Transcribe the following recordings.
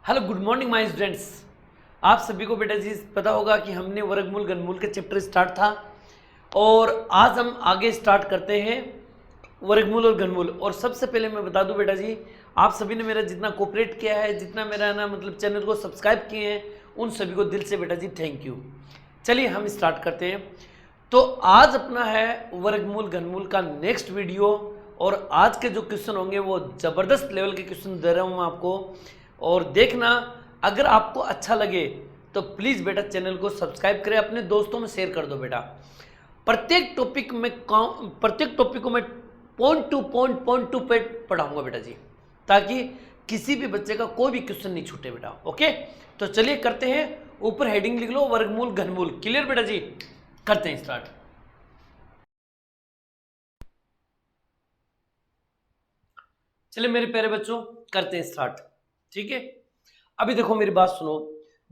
Hello good morning my students. आप सभी को बेटा जी पता होगा कि हमने वर्गमूल घनमूल का चैप्टर स्टार्ट था और आज हम आगे स्टार्ट करते हैं वर्गमूल और घनमूल। और सबसे पहले मैं बता दूं बेटा जी, आप सभी ने मेरा जितना कोऑपरेट किया है, जितना मेरा ना मतलब चैनल को सब्सक्राइब किए हैं, उन सभी को दिल से बेटा जी थैंक यू। चलिए हम स्टार्ट करते हैं। तो आज अपना है वर्गमूल घनमूल का नेक्स्ट वीडियो और आज के जो क्वेश्चन होंगे वो ज़बरदस्त लेवल के क्वेश्चन दे रहा हूँ मैं आपको। और देखना, अगर आपको अच्छा लगे तो प्लीज़ बेटा चैनल को सब्सक्राइब करें, अपने दोस्तों में शेयर कर दो बेटा। प्रत्येक टॉपिक को मैं पॉइंट टू पे पढ़ाऊंगा बेटा जी, ताकि किसी भी बच्चे का कोई भी क्वेश्चन नहीं छूटे बेटा। ओके, तो चलिए करते हैं। ऊपर हेडिंग लिख लो वर्गमूल घनमूल। क्लियर बेटा जी? करते हैं स्टार्ट। चलिए मेरे प्यारे बच्चों, करते हैं स्टार्ट। ठीक है, अभी देखो मेरी बात सुनो।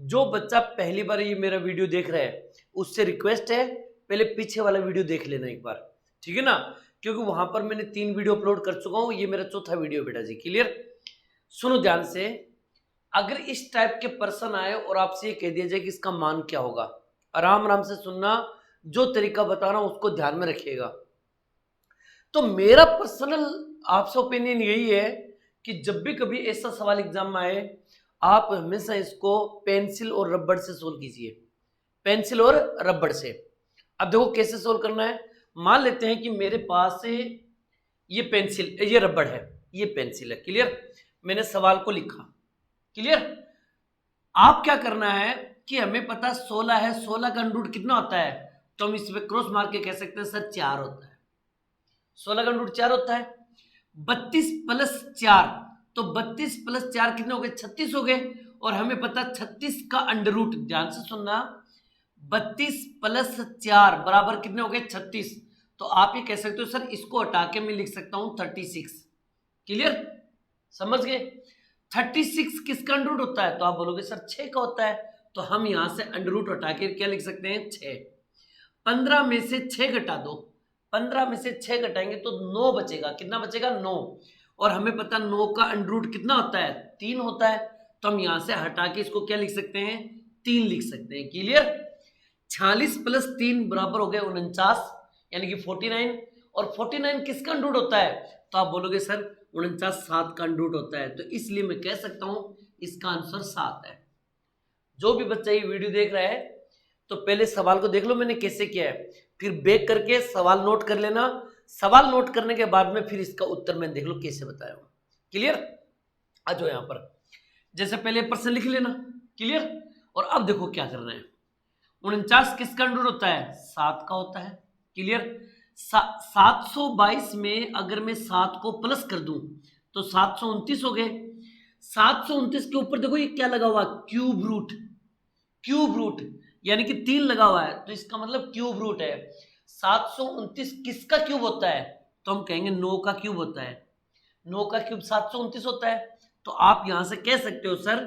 जो बच्चा पहली बार ये मेरा वीडियो देख रहा है उससे रिक्वेस्ट है पहले पीछे वाला वीडियो देख लेना एक बार, ठीक है ना? क्योंकि वहां पर मैंने 3 वीडियो अपलोड कर चुका हूं, ये मेरा चौथा वीडियो बेटा जी। क्लियर? सुनो ध्यान से। अगर इस टाइप के पर्सन आए और आपसे ये कह दिया जाए कि इसका मान क्या होगा, आराम आराम से सुनना, जो तरीका बता रहा हूं उसको ध्यान में रखिएगा। तो मेरा पर्सनल आपसे ओपिनियन यही है कि जब भी कभी ऐसा सवाल एग्जाम में आए, आप हमेशा इसको पेंसिल और रबड़ से सोल्व कीजिए। पेंसिल और रबड़ से। अब देखो कैसे सोल्व करना है। मान लेते हैं कि मेरे पास ये पेंसिल, ये रबड़ है, ये पेंसिल है। क्लियर? मैंने सवाल को लिखा। क्लियर? आप क्या करना है कि हमें पता 16 है, 16 का अंडर रूट कितना होता है, तो हम इस पे क्रॉस मार के कह सकते हैं सर 4 होता है। 16 का अंडर रूट 4 होता है। 32 प्लस 4, तो 32 प्लस 4 कितने हो गए? 36 हो गए। और हमें पता 36 का अंडर रूट, ध्यान से सुनना, 32 प्लस 4 बराबर कितने हो गए? 36। तो आप ये कह सकते हो सर इसको हटा के मैं लिख सकता हूं 36। क्लियर? समझ गए? 36 किसका अंडर रूट होता है? तो आप बोलोगे सर 6 का होता है। तो हम यहां से अंडर रूट हटा के क्या लिख सकते हैं? 6। 15 में से 6 घटा दो, 15 में से 6 घटाएंगे तो 9 बचेगा। कितना बचेगा? 9। और हमें पता 9 का अंडर रूट कितना होता है? 3 होता है। तो हम यहां से हटा के इसको क्या लिख सकते हैं? 3 लिख सकते हैं। क्लियर? 46 प्लस 3 बराबर हो गए 49, यानी कि 49। और 49 किसका अंडर रूट होता है? तो आप बोलोगे सर 49 7 का अंडर रूट होता है। तो इसलिए मैं कह सकता हूं इसका आंसर 7 है। जो भी बच्चा ये वीडियो देख रहा है तो पहले सवाल को देख लो मैंने कैसे किया है, फिर बैक करके सवाल नोट कर लेना। सवाल नोट करने के बाद में फिर इसका उत्तर मैंने देख लो कैसे बताया हूं। क्लियर? आ जाओ यहां पर, जैसे पहले प्रश्न लिख लेना। क्लियर? और अब देखो क्या करना है। 49 किसका अंडर होता है? 7 का होता है। क्लियर? 722 में अगर मैं 7 को प्लस कर दूं तो 729 हो गए। 729 के ऊपर देखो ये क्या लगा हुआ? Cube root. क्यूब रूट यानी कि 3 लगा हुआ है, तो इसका मतलब क्यूब रूट है। 729 किसका क्यूब होता है? तो हम कहेंगे 9 का क्यूब होता है। 9 का क्यूब 729 होता है। तो आप यहां से कह सकते हो सर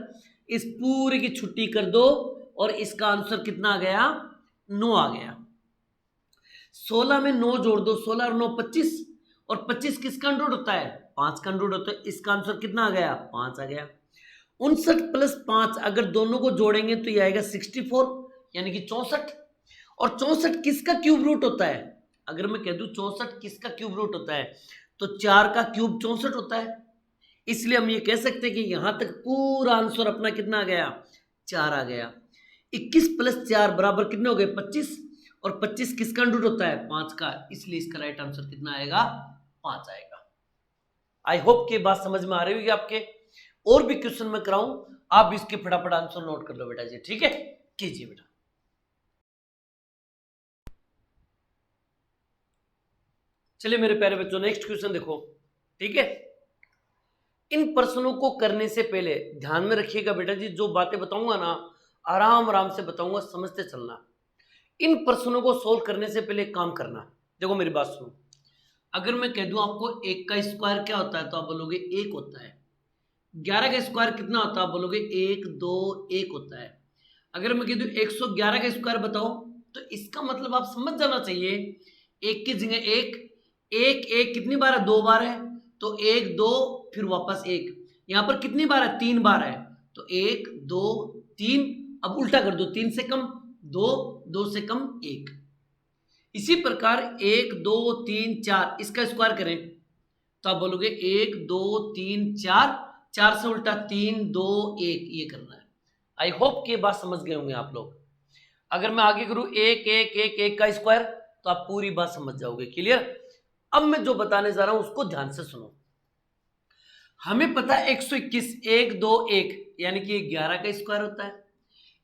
इस पूरी की छुट्टी कर दो और इसका आंसर कितना आ गया? 9 आ गया। 16 में 9 जोड़ दो, 16 और 9 25। और 25 किसका अंडर रूट होता है? 5 का अंडर रूट होता है। इसका आंसर कितना आ गया? 5 आ गया। 59 प्लस 5 अगर दोनों को जोड़ेंगे तो ये आएगा 64, यानी कि 64। और 64 किसका क्यूब रूट होता है? अगर मैं कह दूं 64 किसका क्यूब रूट होता है, तो 4 का क्यूब 64 होता है। इसलिए हम ये कह सकते हैं कि यहां तक पूरा आंसर अपना कितना आ गया? 4 आ गया। 21 प्लस 4 बराबर कितने हो गए? 25। और 25 किसका अंडर रूट होता है? 5 का। इसलिए इसका राइट आंसर कितना आएगा? 5 आएगा। आई होप कि बात समझ में आ रही होगी आपके। और भी क्वेश्चन मैं कराऊं, आप इसके फटाफट आंसर नोट कर लो बेटा जी। ठीक है, कीजिए बेटा। चलिए मेरे प्यारे बच्चों, नेक्स्ट क्वेश्चन देखो। ठीक है, इन प्रश्नों को करने से पहले ध्यान में रखिएगा बेटा जी, जो बातें बताऊंगा ना आराम आराम से बताऊंगा, समझते चलना। इन प्रश्नों को सोल्व करने से पहले एक काम करना। देखो मेरी बात सुनो, अगर मैं कह दूं आपको 1 का स्क्वायर क्या होता है, तो आप बोलोगे 1 होता है। 11 का स्क्वायर कितना होता है? आप बोलोगे 1 2 1 होता है। अगर मैं कह दूं 111 का स्क्वायर बताओ, तो इसका मतलब आप समझ जाना चाहिए 1 की जगह 1, 1 1 कितनी बार है? 2 बार है। तो 1 2 फिर वापस 1, यहां पर कितनी बार है? 3 बार है। तो 1 2 3, अब उल्टा कर दो, 3 से कम 2, 2 से कम 1। इसी प्रकार 1 2 3 4 इसका स्क्वायर करें तो आप बोलोगे 1 2 3 4, 4 से उल्टा 3 2 1, ये करना है। आई होप कि बात समझ गए होंगे आप लोग। अगर मैं आगे करूं 1 1 1 1 का स्क्वायर तो आप पूरी बात समझ जाओगे। क्लियर? अब मैं जो बताने जा रहा हूं उसको ध्यान से सुनो। हमें पता है 121 1 2 1 यानी कि 11 का स्क्वायर होता है।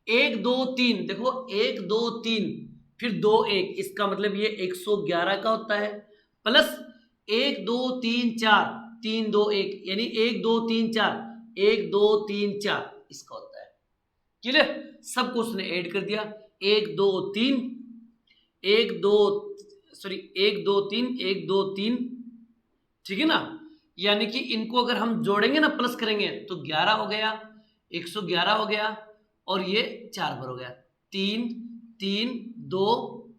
1 2 3 देखो 1 2 3 फिर 2 1, इसका मतलब ये 111 का होता है, प्लस 1 2 3 4 3 2 1 यानी 1 2 3 4 1 2 3 4 इसका होता है। क्लियर? सबको उसने ऐड कर दिया, 1 2 3 1 2 सॉरी 1 2 3 1 2 3, ठीक है ना। यानी कि इनको अगर हम जोड़ेंगे ना, प्लस करेंगे तो 11 हो गया, 111 हो गया और ये 4 बार हो गया, 3 3 2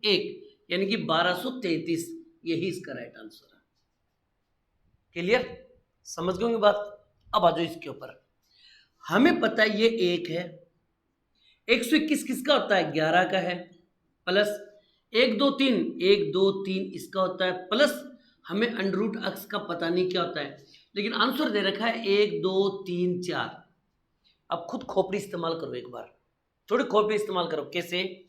1 यानी कि 1233, यही इसका राइट आंसर है। क्लियर? समझ गए होंगे बात। अब आ जाओ इसके ऊपर। हमें पता है ये 1 है, 121 किसका होता है? 11 का है, प्लस 1 2 3 1 2 3 इसका होता है, प्लस हमें अंडर रूट अक्स का पता नहीं क्या होता है, लेकिन आंसर दे रखा है 1 2 3 4। अब खुद खोपड़ी इस्तेमाल करो, एक बार थोड़ी खोपड़ी इस्तेमाल करो। कैसे?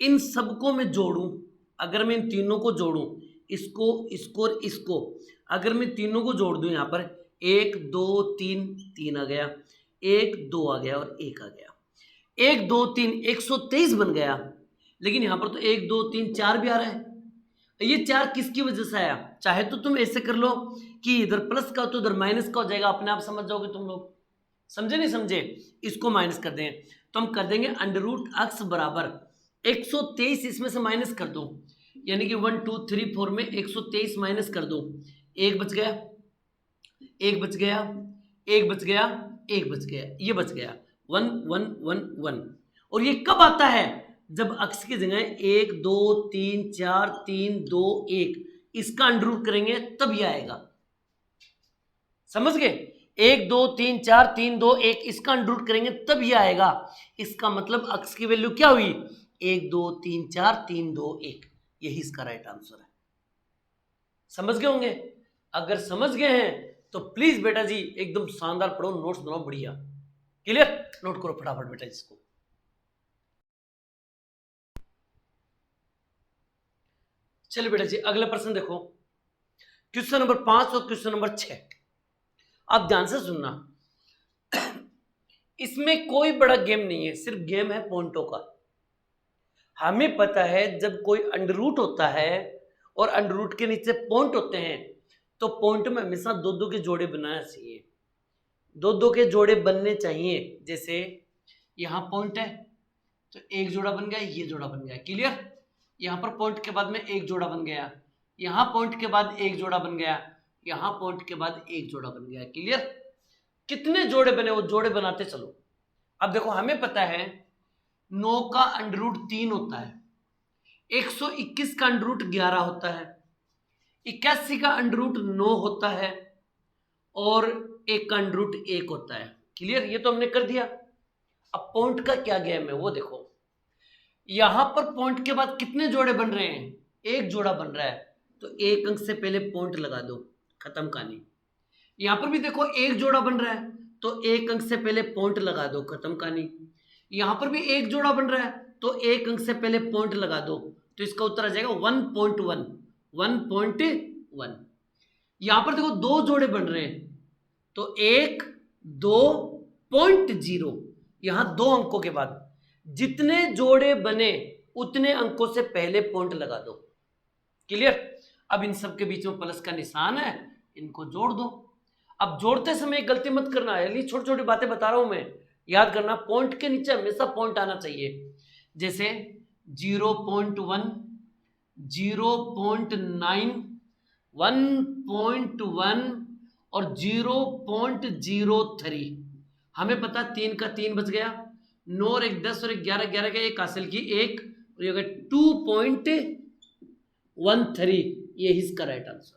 इन सबको मैं जोड़ूं, अगर मैं इन तीनों को जोड़ूं, इसको इसको और इसको, अगर मैं तीनों को जोड़ दूं, यहां पर 1 2 3 3 आ गया, 1 2 आ गया और 1 आ गया, 1 2 3 123 बन गया। लेकिन यहां पर तो 1 2 3 4 भी आ रहा है। ये 4 किसकी वजह से आया? चाहे तो तुम ऐसे कर लो कि इधर प्लस का तो इधर माइनस का हो जाएगा, अपने आप समझ जाओगे तुम लोग। समझे नहीं समझे? इसको माइनस कर दें तो हम कर देंगे अंडर रूट अक्स बराबर 123, इसमें से माइनस कर दो, यानी कि 1 2 3 4 में 123 माइनस कर दो, 1 बच गया, 1 बच गया, 1 बच गया, 1 बच गया, ये बच गया 1 1 1 1। और ये कब आता है? जब अक्स की जगह 1 2 3 4 3 2 1 इसका अंडर रूट करेंगे तब ये आएगा। समझ गए? 1 2 3 4 3 2 1 इसका अंडर रूट करेंगे तब ये आएगा। इसका मतलब अक्स की वैल्यू क्या हुई? 1 2 3 4 3 2 1, यही इसका राइट आंसर है। समझ गए होंगे? अगर समझ गए हैं तो प्लीज बेटा जी एकदम शानदार पढ़ो, नोट्स बनाओ बढ़िया। क्लियर? नोट करो फटाफट बेटा इसको। चलिए बेटा जी अगला प्रश्न देखो, क्वेश्चन नंबर 5 और क्वेश्चन नंबर 6। आप ध्यान से सुनना। इसमें कोई बड़ा गेम नहीं है, सिर्फ गेम है पॉइंटों का। हमें पता है जब कोई अंडर रूट होता है और अंडर रूट के नीचे पॉइंट होते हैं तो पॉइंट में हमेशा दो दो के जोड़े बनाना चाहिए, दो दो के जोड़े बनने चाहिए। जैसे यहां पॉइंट है तो एक जोड़ा बन गया, ये जोड़ा बन गया। क्लियर? यहां पर पॉइंट के बाद में एक जोड़ा बन गया, यहां पॉइंट के बाद एक जोड़ा बन गया, यहां पॉइंट के बाद एक जोड़ा बन गया। क्लियर? कितने जोड़े बने वो जोड़े बनाते चलो। अब देखो हमें पता है 9 का अंडर रूट 3 होता है, 121 का अंडर रूट 11 होता है, 81 का अंडर रूट 9 होता है और 1 का अंडर रूट 1 होता है। क्लियर? ये तो हमने कर दिया। अब पॉइंट का क्या गेम है वो देखो। यहां पर पॉइंट के बाद कितने जोड़े बन रहे हैं? एक जोड़ा बन रहा है, तो एक अंक से पहले पॉइंट लगा दो, खत्म कहानी। यहां पर भी देखो एक जोड़ा बन रहा है तो एक अंक से पहले पॉइंट लगा दो, खत्म कहानी। यहां पर भी एक जोड़ा बन रहा है तो एक अंक से पहले पॉइंट लगा दो, तो इसका उत्तर आ जाएगा 1.1 1.1। यहां पर देखो दो जोड़े बन रहे हैं तो 1 2.0, यहां दो अंकों के बाद जितने जोड़े बने उतने अंकों से पहले पॉइंट लगा दो। क्लियर? अब इन सब के बीच में प्लस का निशान है, इनको जोड़ दो। अब जोड़ते समय गलती मत करना है, ये छोटी छोटी बातें बता रहा हूं मैं, याद करना। पॉइंट के नीचे हमेशा पॉइंट आना चाहिए। जैसे 0.1 0.9 1.1 और 0.03। हमें पता 3 का 3 बच गया, 9 और 1 10 और 1 11 11 का एक हासिल की 1 और ये 2.13, ये इसका राइट आंसर।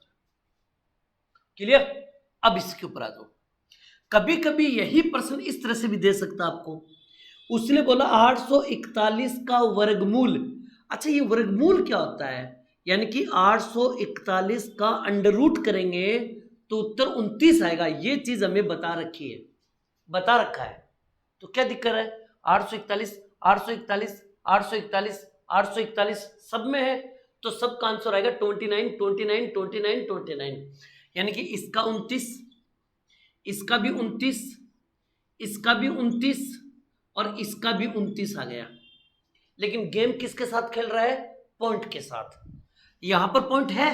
क्लियर? अब इसके ऊपर आ जाओ। कभी कभी यही प्रश्न इस तरह से भी दे सकता आपको। उसने बोला 841 का वर्गमूल। अच्छा, ये वर्गमूल क्या होता है? यानी कि 841 का अंडर रूट करेंगे तो उत्तर 29 आएगा। ये चीज हमें बता रखी है, बता रखा है, तो क्या दिक्कत है? 841 841 841 841 सब में है, तो सब का आंसर आएगा 29 29 29 29। यानी कि इसका 29, इसका भी 29, इसका भी 29 और इसका भी 29 आ गया। लेकिन गेम किसके साथ खेल रहा है? पॉइंट के साथ। यहां पर पॉइंट है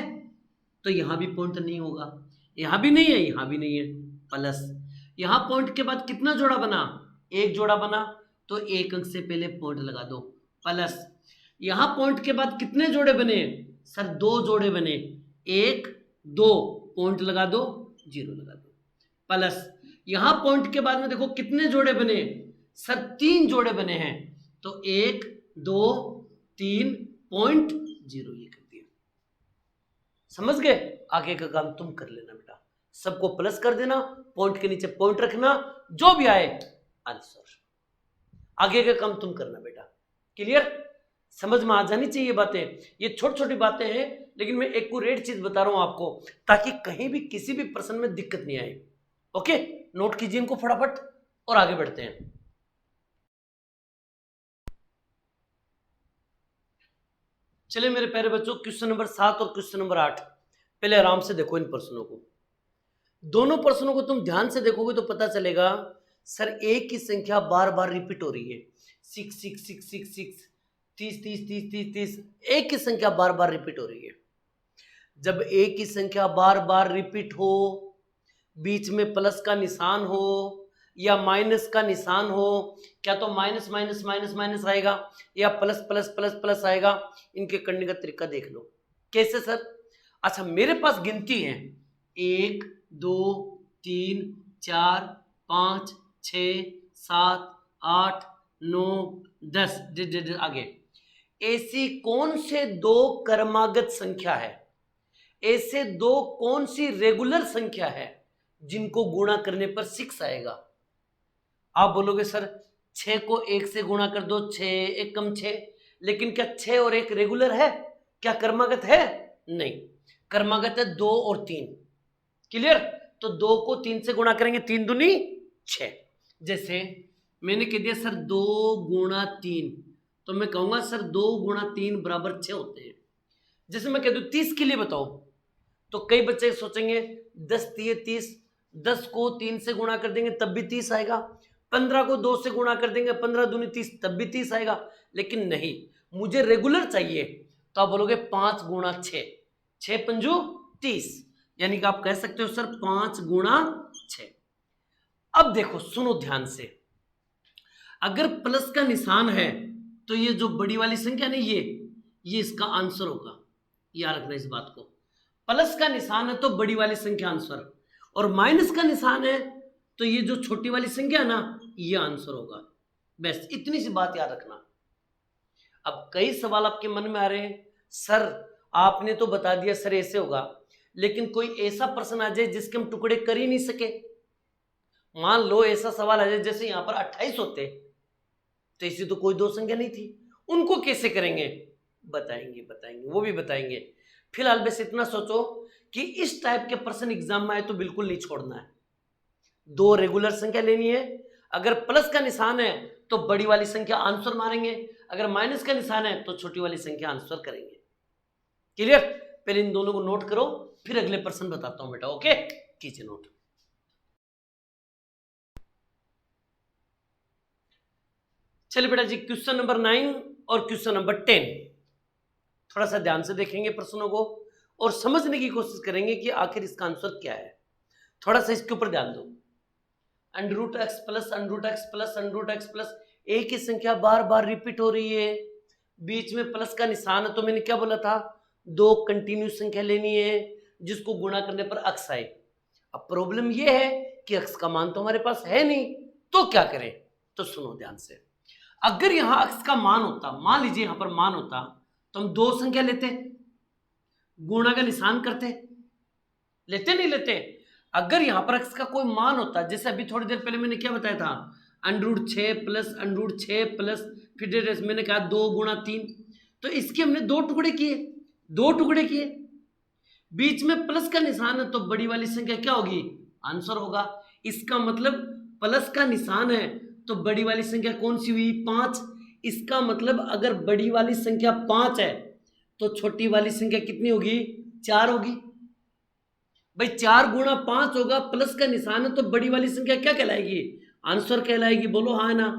तो यहां भी पॉइंट नहीं होगा, यहां भी नहीं है, यहां भी नहीं है, प्लस यहां पॉइंट के बाद कितना जोड़ा बना? एक जोड़ा बना, तो एक अंक से पहले पॉइंट लगा दो, प्लस यहां पॉइंट के बाद कितने जोड़े बने? सर दो जोड़े बने, एक दो, पॉइंट लगा दो, जीरो लगा दो, प्लस यहां पॉइंट के बाद में देखो कितने जोड़े बने? सर तीन जोड़े बने हैं, तो एक दो तीन, पॉइंट जीरो, ये कर दिया। समझ गए? आगे का काम तुम कर लेना बेटा, सबको प्लस कर देना, पॉइंट के नीचे पॉइंट रखना, जो भी आए आंसर। आगे का काम तुम करना बेटा। क्लियर? समझ में आ जानी चाहिए बातें। ये छोटी छोटी बातें हैं, लेकिन मैं एक्यूरेट चीज बता रहा हूं आपको, ताकि कहीं भी किसी भी प्रश्न में दिक्कत नहीं आए। ओके, नोट कीजिए इनको फटाफट और आगे बढ़ते हैं। चलिए मेरे प्यारे बच्चों, क्वेश्चन नंबर 7 और क्वेश्चन नंबर 8 पहले आराम से देखो इन प्रश्नों को। दोनों प्रश्नों को तुम ध्यान से देखोगे तो पता चलेगा सर एक की संख्या बार बार रिपीट हो रही है। 6 6 6 6 6 30 30 30 30 30, एक की संख्या बार बार रिपीट हो रही है। जब एक की संख्या बार बार रिपीट हो, बीच में प्लस का निशान हो या माइनस का निशान हो, क्या तो माइनस माइनस माइनस माइनस आएगा या प्लस प्लस प्लस प्लस आएगा। इनके करने का तरीका देख लो। कैसे सर? अच्छा, मेरे पास गिनती है 1 2 3 4 5 6 7 8 9 10 आगे। ऐसी कौन से दो क्रमागत संख्या है, ऐसे दो कौन सी रेगुलर संख्या है जिनको गुणा करने पर 6 आएगा? आप बोलोगे सर 6 को 1 से गुणा कर दो, 6 1 कम 6, लेकिन क्या 6 और 1 रेगुलर है? क्या क्रमागत है? नहीं, क्रमागत है 2 और 3। क्लियर? तो 2 को 3 से गुणा करेंगे, 3 दूनी 6। जैसे मैंने कह दिया सर 2 गुणा 3, तो मैं कहूंगा सर 2 गुणा 3 बराबर 6 होते हैं। जैसे मैं कह दूं 30 के लिए बताओ, तो कई बच्चे सोचेंगे 10 3 30, 10 को 3 से गुणा कर देंगे तब भी 30 आएगा, 15 को 2 से गुणा कर देंगे, 15 दूनी 30 तब भी 30 आएगा। लेकिन नहीं, मुझे रेगुलर चाहिए, तो आप बोलोगे 5 गुणा 6, 6 पंजू 30, यानी कि आप कह सकते हो सर 5 गुणा 6। अब देखो सुनो ध्यान से, अगर प्लस का निशान है तो ये जो बड़ी वाली संख्या नहीं, ये इसका आंसर होगा। याद रखना इस बात को, प्लस का निशान है तो बड़ी वाली संख्या आंसर, और माइनस का निशान है तो ये जो छोटी वाली संख्या है ना, ये आंसर होगा। बस इतनी सी बात याद रखना। अब कई सवाल आपके मन में आ रहे हैं, सर आपने तो बता दिया सर ऐसे होगा, लेकिन कोई ऐसा प्रश्न आ जाए जिसके हम टुकड़े कर ही नहीं सके। मान लो ऐसा सवाल आ जाए जैसे यहां पर 28 होते, तो ऐसी तो कोई दो संख्या नहीं थी, उनको कैसे करेंगे? बताएंगे बताएंगे, वो भी बताएंगे। फिलहाल बस इतना सोचो कि इस टाइप के प्रश्न एग्जाम में आए तो बिल्कुल नहीं छोड़ना है। दो रेगुलर संख्या लेनी है, अगर प्लस का निशान है तो बड़ी वाली संख्या आंसर मारेंगे, अगर माइनस का निशान है तो छोटी वाली संख्या आंसर करेंगे। क्लियर? पहले इन दोनों को नोट करो, फिर अगले प्रश्न बताता हूं बेटा। ओके, कीजिए नोट। चलिए बेटा जी, क्वेश्चन नंबर 9 और क्वेश्चन नंबर 10 थोड़ा सा ध्यान से देखेंगे प्रश्नों को और समझने की कोशिश करेंगे कि आखिर इसका आंसर क्या है। थोड़ा सा इसके ऊपर ध्यान दो। √x plus √x plus √x plus, एक ही संख्या बार बार रिपीट हो रही है, बीच में प्लस का निशान है, तो मैंने क्या बोला था, दो कंटिन्यूस संख्या लेनी है जिसको गुणा करने पर अक्स आए। अब प्रॉब्लम यह है कि अक्स का मान तो हमारे पास है नहीं, तो क्या करें? तो सुनो ध्यान से, अगर यहां अक्स का मान होता, मान लीजिए यहां पर मान होता, तो हम दो संख्या लेते, गुणा का निशान करते, लेते नहीं लेते? अगर यहाँ पर x का कोई मान होता, जैसे अभी थोड़ी देर पहले मैंने क्या बताया था, √6 प्लस √6 प्लस फिर मैंने कहा 2 गुणा 3, तो इसके हमने 2 टुकड़े किए, 2 टुकड़े किए, बीच में प्लस का निशान है तो बड़ी वाली संख्या क्या होगी, आंसर होगा। इसका मतलब प्लस का निशान है तो बड़ी वाली संख्या कौन सी हुई, 5। इसका मतलब अगर बड़ी वाली संख्या 5 है तो छोटी वाली संख्या कितनी होगी, 4 होगी। भाई 4 गुणा 5 होगा, प्लस का निशान है तो बड़ी वाली संख्या क्या कहलाएगी, आंसर कहलाएगी। बोलो हाँ ना।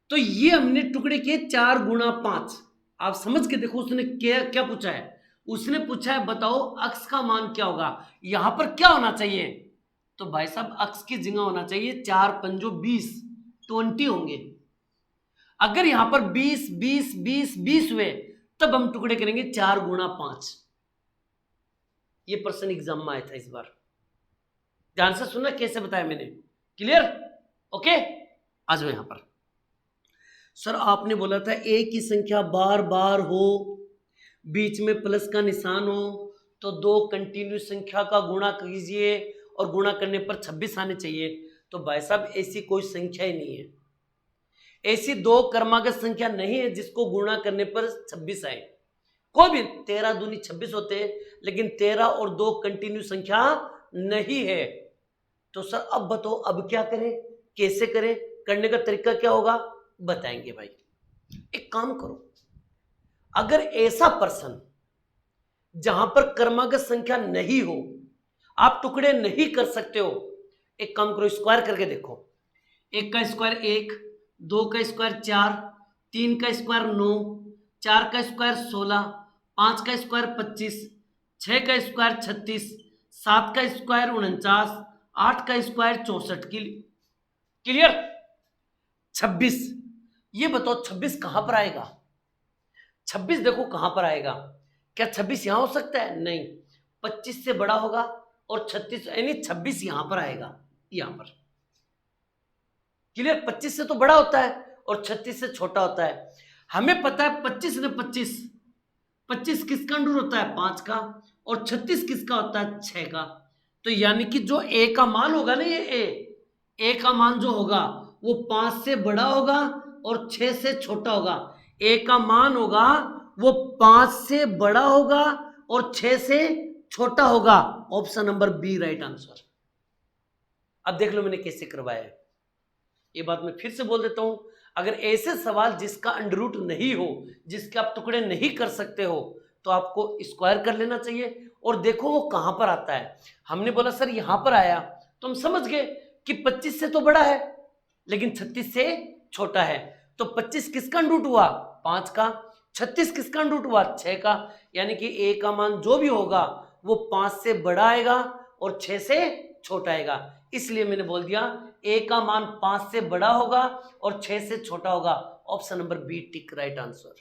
तो ये हमने टुकड़े किए 4 गुणा 5। आप समझ के देखो उसने क्या क्या पूछा है, उसने पूछा है बताओ अक्स का मान क्या होगा। यहां पर क्या होना चाहिए, तो भाई साहब अक्स की जगह होना चाहिए 4 पंजो 20, 20 होंगे। अगर यहां पर 20 20 20 20 हुए तब हम टुकड़े करेंगे 4 गुणा 5। ये प्रश्न एग्जाम में आया था इस बार, ध्यान से सुनना कैसे बताया मैंने, क्लियर, ओके। आ जाओ यहां पर। सर आपने बोला था एक ही संख्या बार बार हो, बीच में प्लस का निशान हो, तो 2 कंटिन्यूस संख्या का गुणा कीजिए और गुणा करने पर 26 आने चाहिए। तो भाई साहब ऐसी कोई संख्या ही नहीं है, ऐसी 2 क्रमागत संख्या नहीं है जिसको गुणा करने पर 26 आए। कोई भी 13 दूनी 26 होते हैं, लेकिन 13 और 2 कंटिन्यू संख्या नहीं है। तो सर अब बताओ अब क्या करें, कैसे करें, करने का तरीका क्या होगा, बताएंगे भाई। एक काम करो, अगर ऐसा प्रश्न जहां पर क्रमागत संख्या नहीं हो, आप टुकड़े नहीं कर सकते हो, एक काम करो स्क्वायर करके देखो। 1 का स्क्वायर 1, 2 का स्क्वायर 4, 3 का स्क्वायर 9, 4 का स्क्वायर 16, 5 का स्क्वायर 25, 6 का स्क्वायर 36, 7 का स्क्वायर 49, 8 का स्क्वायर 64। क्लियर, 26। ये बताओ 26 कहां पर आएगा, 26 देखो कहां पर आएगा। क्या 26 यहां हो सकता है, नहीं, 25 से बड़ा होगा और 36 यानी 26 यहां पर आएगा, यहां पर। क्लियर, 25 से तो बड़ा होता है और 36 से छोटा होता है। हमें पता है 25 ने 25 किसका अंडर होता है, 5 का, और 36 किसका होता है, 6 का। तो यानी कि जो ए का मान होगा ना, ये ए का मान जो होगा वो 5 से बड़ा होगा और 6 से छोटा होगा। ए का मान होगा वो 5 से बड़ा होगा और 6 से छोटा होगा। Option number B right answer. अब देख लो मैंने कैसे करवाया है, ये बात मैं फिर से बोल देता हूं। अगर ऐसे सवाल जिसका अंडर रूट नहीं हो, जिसके आप टुकड़े नहीं कर सकते हो, तो आपको स्क्वायर कर लेना चाहिए और देखो वो कहां पर आता है। हमने बोला सर यहां पर आया, तो हम समझ गए कि 25 से तो बड़ा है लेकिन 36 से छोटा है। तो 25 किसका अंडर रूट हुआ, 5 का। 36 किसका अंडर रूट हुआ, 6 का। यानी कि ए का मान जो भी होगा वो 5 से बड़ा आएगा और 6 से छोटा आएगा। इसलिए मैंने बोल दिया ए का मान 5 से बड़ा होगा और 6 से छोटा होगा। Option number B tick right answer.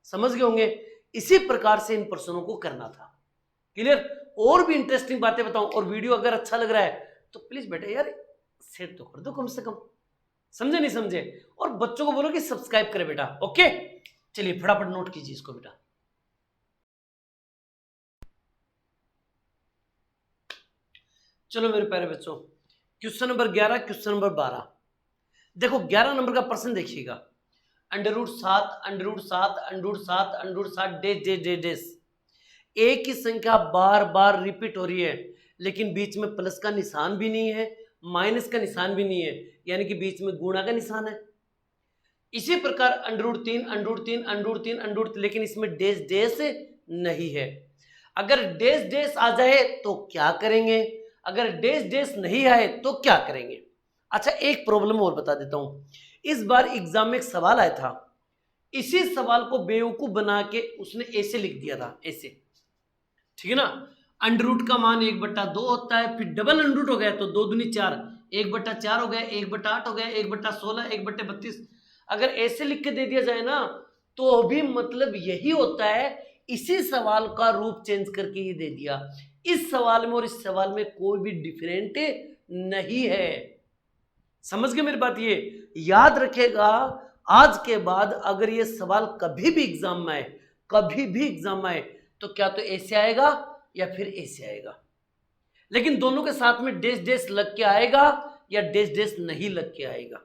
समझ गए होंगे, इसी प्रकार से इन प्रश्नों को करना था। क्लियर, और भी इंटरेस्टिंग बातें बताऊं, और वीडियो अगर अच्छा लग रहा है तो प्लीज बेटा यार शेयर तो कर दो कम से कम, समझे नहीं समझे, और बच्चों को बोलो कि सब्सक्राइब करे बेटा, ओके। चलिए फटाफट नोट कीजिए इसको बेटा। चलो मेरे प्यारे बच्चों, क्वेश्चन नंबर 11, क्वेश्चन नंबर 12। देखो 11 नंबर का प्रश्न देखिएगा, √7 डेश। एक ही संख्या बार बार रिपीट हो रही है लेकिन बीच में प्लस का निशान भी नहीं है, माइनस का निशान भी नहीं है, यानी कि बीच में गुणा का निशान है। इसी प्रकार √3, लेकिन इसमें डेश डेश नहीं है। अगर डेश डेश आ जाए तो क्या करेंगे, अगर डेश डेश नहीं आए तो क्या करेंगे। अच्छा एक प्रॉब्लम और बता देता हूं, इस बार एग्जाम में एक सवाल आया था, इसी सवाल को बेवकूफ बना के उसने ऐसे लिख दिया था, ऐसे, ठीक है ना। अंडर रूट का मान 1/2 होता है, फिर डबल अंडर रूट हो गया तो 2 दूनी 4, 1/4 हो गया, 1/8 हो गया, 1/16, 1/32। अगर ऐसे लिख के दे दिया जाए ना तो भी मतलब यही होता है, इसी सवाल का रूप चेंज करके ही दे दिया। इस सवाल में और इस सवाल में कोई भी डिफरेंट नहीं है। समझ गए मेरी बात, ये याद रखेगा। आज के बाद अगर ये सवाल कभी भी एग्जाम में आए, कभी भी एग्जाम में आए, तो क्या तो ऐसे आएगा या फिर ऐसे आएगा। लेकिन दोनों के साथ में डैश डैश लग के आएगा या डैश डैश नहीं लग के आएगा।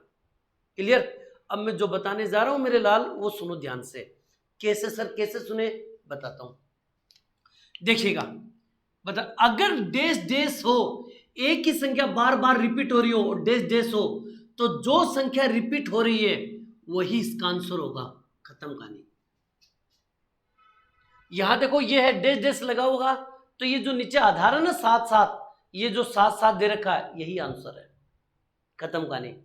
क्लियर? अब मैं जो बताने जा रहा हूं मेरे लाल वो सुनो ध्यान से। कैसे सर, कैसे सुने, बताता हूं, देखिएगा। बता, अगर डैश डैश हो, एक ही संख्या बार बार रिपीट हो रही हो और डैश डैश हो, तो जो संख्या रिपीट हो रही है वही इसका आंसर होगा। खत्म कहानी। यहां देखो ये है डैश डैश लगा होगा, तो ये जो नीचे आधार है ना 7 7, ये जो 7 7 दे रखा है यही आंसर है। खत्म कहानी।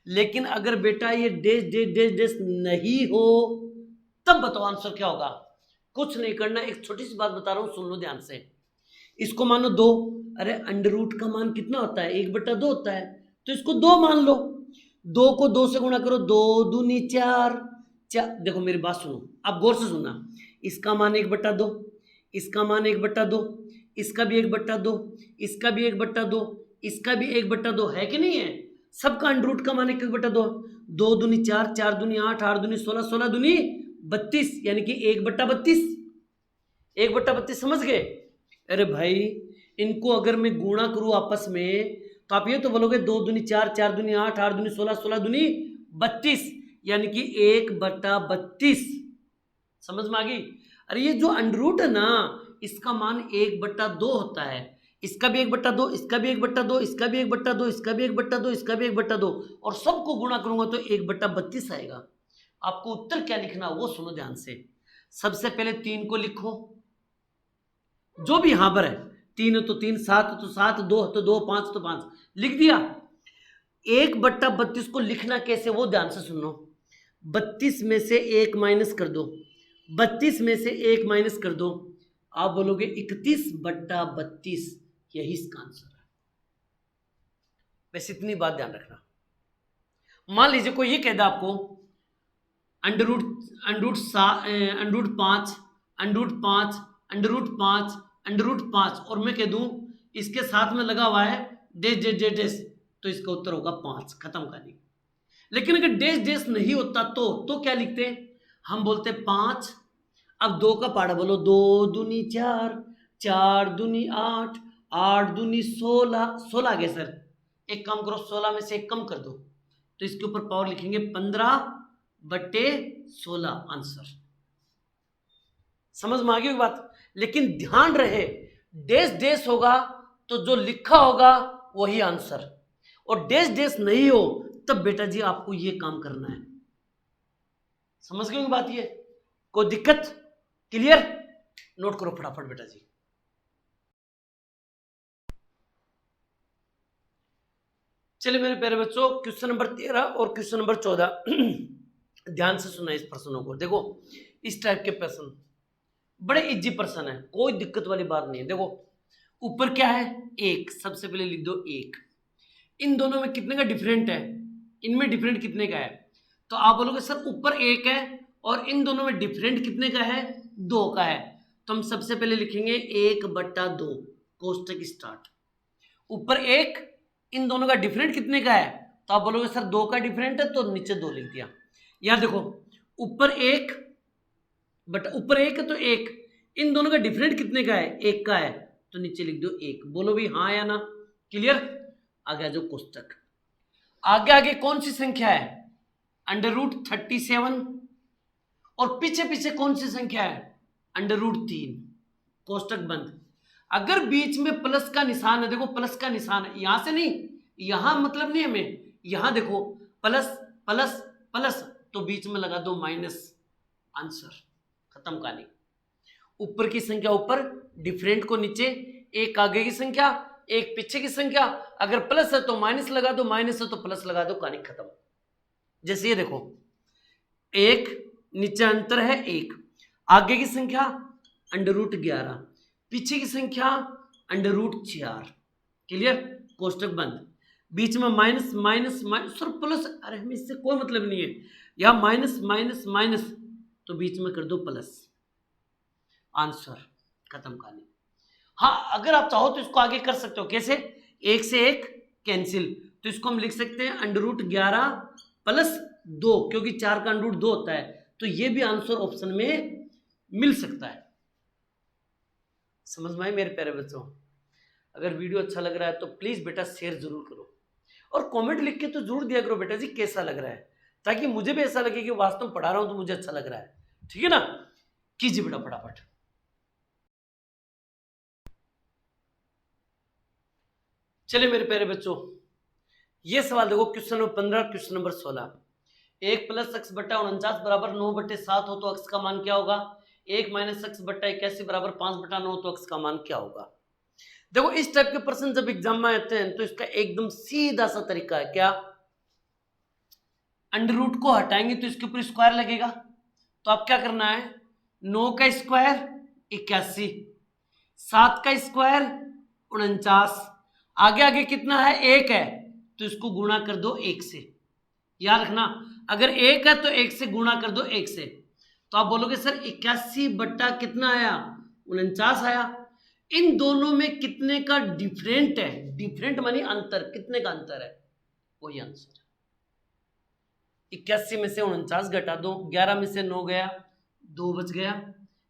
लेकिन अगर बेटा ये डैश डैश डैश डैश नहीं हो, तब बताओ आंसर क्या होगा। कुछ नहीं करना, एक छोटी सी बात बता रहा हूं, सुन लो ध्यान से। इसको मानो 2, अरे अंडर रूट का मान कितना होता है, 1/2 होता है, तो इसको 2 मान लो। 2 को 2 से गुणा करो, 2 दूनी 4। देखो मेरी बात सुनो, आप गौर से सुनना। इसका मान 1/2, इसका मान 1/2, इसका भी 1/2, इसका भी 1/2, इसका भी 1/2 है कि नहीं है? सबका अंडर रूट का मान 1/2। 2 दूनी 4, 4 दूनी 8, 8 दूनी 16, 16 दूनी 32, यानी कि 1/32। 1/32 समझ गए? अरे भाई, इनको अगर मैं गुणा करूं आपस में, तो आप ये तो बोलोगे 2 दूनी 4, 4 दूनी 8, 8 दूनी 16, 16 दूनी 32, यानी कि 1/32। समझ में आ गई? अरे ये जो अंडर रूट है ना, इसका मान 1/2 होता है। इसका भी 1/2, इसका भी 1/2, इसका भी 1/2, इसका भी 1/2, इसका भी 1/2, और सबको गुणा करूंगा तो 1/32 आएगा। आपको उत्तर क्या लिखना वो सुनो ध्यान से। सबसे पहले 3 को लिखो, जो भी यहां पर है। 3 तो 3, 7 तो 7, 2 तो 2, 5 तो 5, लिख दिया। 1/32 को लिखना कैसे वो ध्यान से सुनो। 32 में से 1 माइनस कर दो, 32 में से 1 माइनस कर दो, आप बोलोगे 31/32, यही इसका आंसर है। बस इतनी बात ध्यान रखना। मान लीजिए कोई ये कह दे आपको under root 5, under root 5, under root 5, under root 5, under root 5, और मैं कह दूं इसके साथ में लगा हुआ है डैश डैश डैश डैश, तो इसका उत्तर होगा 5। खत्म कहानी। लेकिन अगर डैश डैश नहीं होता तो क्या लिखते? हम बोलते 5। अब 2 का पहाड़ा बोलो, 2 दूनी 4, 4 दूनी 8, 8 दूनी 16, 16 आ गया सर। एक काम करो, 16 में से 1 कम कर दो, तो इसके ऊपर पावर लिखेंगे 15/16 आंसर। समझ में आ गई बात? लेकिन ध्यान रहे, डैश डैश होगा तो जो लिखा होगा वही आंसर, और डैश डैश नहीं हो तब बेटा जी आपको ये काम करना है। समझ गए बात? ये कोई दिक्कत? क्लियर? नोट करो फटाफट बेटा जी। चलिए मेरे प्यारे बच्चों, क्वेश्चन नंबर 13 और क्वेश्चन नंबर 14 ध्यान से सुना इस प्रश्नों को। देखो इस टाइप के प्रश्न बड़े इजी प्रश्न है, कोई दिक्कत वाली बात नहीं है। देखो ऊपर क्या है, 1, सबसे पहले लिख दो 1। इन दोनों में कितने का डिफरेंट है, इनमें डिफरेंट कितने का है? तो आप बोलोगे सर ऊपर 1 है और इन दोनों में डिफरेंट कितने का है, 2 का है। तो हम सबसे पहले लिखेंगे 1/2, कोष्टक स्टार्ट। ऊपर 1, इन दोनों का डिफरेंट कितने का है? तो आप बोलोगे सर 2 का डिफरेंट है, तो नीचे 2 लिख दिया। यार देखो ऊपर 1 है तो 1, इन दोनों का डिफरेंट कितने का है, 1 का है, तो नीचे लिख दो 1। बोलो भी हाँ या ना। क्लियर? आगे जो कोष्टक आगे कौन सी संख्या है, अंडर रूट 37, और पीछे पीछे कौन सी संख्या है, अंडर रूट 3, कोष्टक बंद। अगर बीच में प्लस का निशान है, देखो प्लस का निशान है, यहां से नहीं, यहां मतलब नहीं हमें, यहां देखो प्लस प्लस प्लस, तो बीच में लगा दो माइनस, आंसर। खत्म कहानी। ऊपर की संख्या ऊपर, डिफरेंट को नीचे, एक आगे की संख्या, एक पीछे की संख्या, अगर प्लस है तो माइनस लगा दो, माइनस है तो प्लस लगा दो, कहानी खत्म। जैसे ये देखो 1, नीचे अंतर है 1, आगे की संख्या अंडर रूट 11, पीछे की संख्या अंडर रूट 4। क्लियर? कोष्टक बंद। बीच में माइनस माइनस माइनस और प्लस, अरे हमें इससे कोई मतलब नहीं है, यहां माइनस माइनस माइनस, तो बीच में कर दो प्लस, आंसर। खत्म कहानी। हाँ अगर आप चाहो तो इसको आगे कर सकते हो, कैसे? 1 से 1 कैंसिल, तो इसको हम लिख सकते हैं अंडर रूट 11 प्लस 2, क्योंकि 4 का अंडर रूट 2 होता है, तो ये भी आंसर ऑप्शन में मिल सकता है। समझ में आए मेरे प्यारे बच्चों? अगर वीडियो अच्छा लग रहा है तो प्लीज बेटा शेयर जरूर करो, और कमेंट लिख के तो जरूर दिया करो बेटा जी कैसा लग रहा है, ताकि मुझे भी ऐसा लगे कि वास्तव में पढ़ा रहा हूं तो मुझे अच्छा लग रहा है। ठीक है ना, कीजिए बेटा फटाफट। चलिए मेरे प्यारे बच्चों, ये सवाल देखो, question number 15, question number 16। 1 + x बट्टा 49 बराबर 9/7 हो तो x का मान क्या होगा? 1 - x बट्टा 81 बराबर 5/9 तो x का मान क्या होगा? देखो इस टाइप के प्रश्न जब एग्जाम में आते हैं तो इसका एकदम सीधा सा तरीका है, क्या? अंडर रूट को हटाएंगे तो इसके ऊपर स्क्वायर लगेगा, तो आप क्या करना है, 9 का स्क्वायर 81, 7 का स्क्वायर 49, आगे आगे कितना है, 1 है, तो इसको गुणा कर दो 1 से। याद रखना, अगर 1 है तो 1 से गुणा कर दो 1 से, तो आप बोलोगे सर 81 बट्टा कितना आया, 49 आया। इन दोनों में कितने का डिफरेंट है, डिफरेंट मानी अंतर, कितने का अंतर है, वही आंसर है। 81 में से 49 घटा दो, 11 में से 9 गया, 2 बच गया,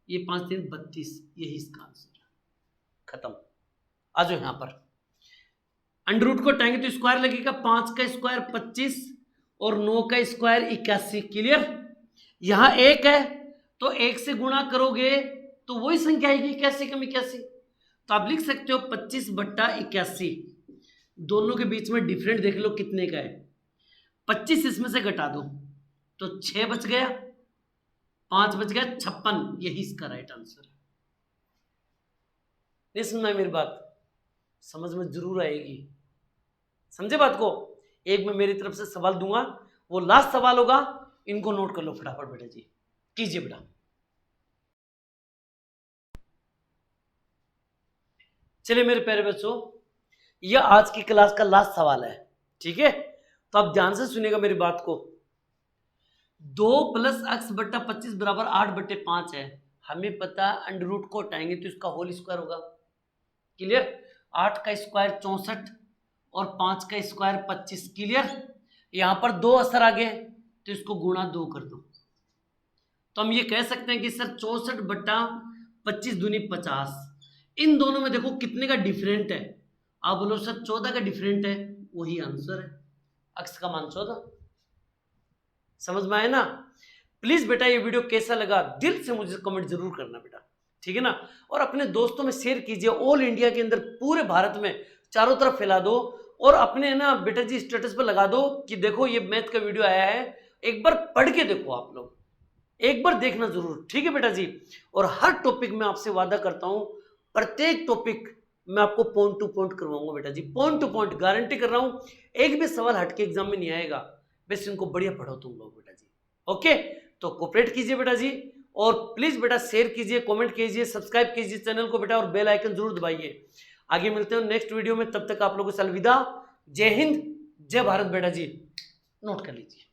ये 5 3 32, यही इसका आंसर है। खत्म। आ जाओ यहां पर, अंडर रूट को हटाएंगे तो स्क्वायर लगेगा, 5 का स्क्वायर 25 और 9 का स्क्वायर 81, क्लियर। यहां 1 है तो 1 से गुणा करोगे तो वही संख्या आएगी 81 कम 81, तो आप लिख सकते हो 25 बट्टा 81। दोनों के बीच में डिफरेंट देख लो कितने का है, 25 इसमें से घटा दो तो 6 बच गया, 5 बच गया, 56, यही इसका राइट आंसर है। नहीं सुनना है मेरी बात, समझ में जरूर आएगी, समझे बात को। एक मैं मेरी तरफ से सवाल दूंगा, वो लास्ट सवाल होगा, इनको नोट कर लो फटाफट बेटा जी, कीजिए बेटा। चलिए मेरे प्यारे बच्चों, यह आज की क्लास का लास्ट सवाल है, ठीक है, तो आप ध्यान से सुनिएगा मेरी बात को। 2 + x बट्टा 25 बराबर 8/5 है, हमें पता है अंडर रूट को हटाएंगे तो इसका होल स्क्वायर होगा, क्लियर। 8 का स्क्वायर 64 और 5 का स्क्वायर 25, क्लियर। यहां पर 2 असर आ गए तो इसको गुणा 2 कर दो, तो हम ये कह सकते हैं कि सर 64 बट्टा 25 दूनी 50। इन दोनों में देखो कितने का डिफरेंट है, आप बोलो सर 14 का डिफरेंट है, वही आंसर है, x का मान 14। समझ में आया ना। प्लीज बेटा ये वीडियो कैसा लगा दिल से मुझे कमेंट जरूर करना बेटा, ठीक है ना, और अपने दोस्तों में शेयर कीजिए, ऑल इंडिया के अंदर पूरे भारत में चारों तरफ फैला दो, और अपने ना बेटा जी स्टेटस पर लगा दो कि देखो ये मैथ का वीडियो आया है, एक बार पढ़ के देखो, आप लोग एक बार देखना जरूर, ठीक है बेटा जी। और हर टॉपिक में आपसे वादा करता हूं, प्रत्येक टॉपिक मैं आपको पॉइंट टू पॉइंट करवाऊंगा बेटा जी, पॉइंट टू पॉइंट गारंटी कर रहा हूं, एक भी सवाल हटके एग्जाम में नहीं आएगा, बस इनको बढ़िया पढ़ो तुम लोग बेटा जी, ओके। तो कोऑपरेट कीजिए बेटा जी, और प्लीज बेटा शेयर कीजिए, कमेंट कीजिए, सब्सक्राइब कीजिए चैनल को बेटा, और बेल आइकन जरूर दबाइए। आगे मिलते हैं नेक्स्ट वीडियो में, तब तक आप लोगों से अलविदा, जय हिंद जय भारत बेटा जी, नोट कर लीजिए।